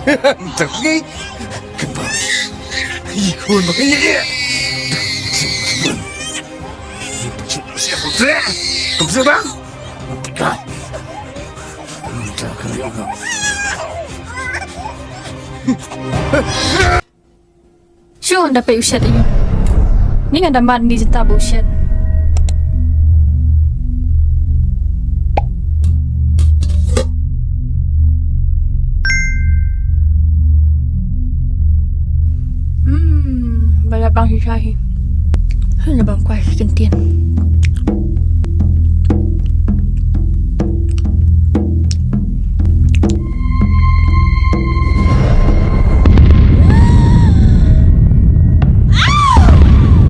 Tapi kembali ikut makanya. Siapa tu? Kamu sedang? Tekan. Minta kali aku. Sure, dapat usyad yun. Ni nga daman di jeta usyad. Bala bang hisahi. Hanya bang kuasa kentian.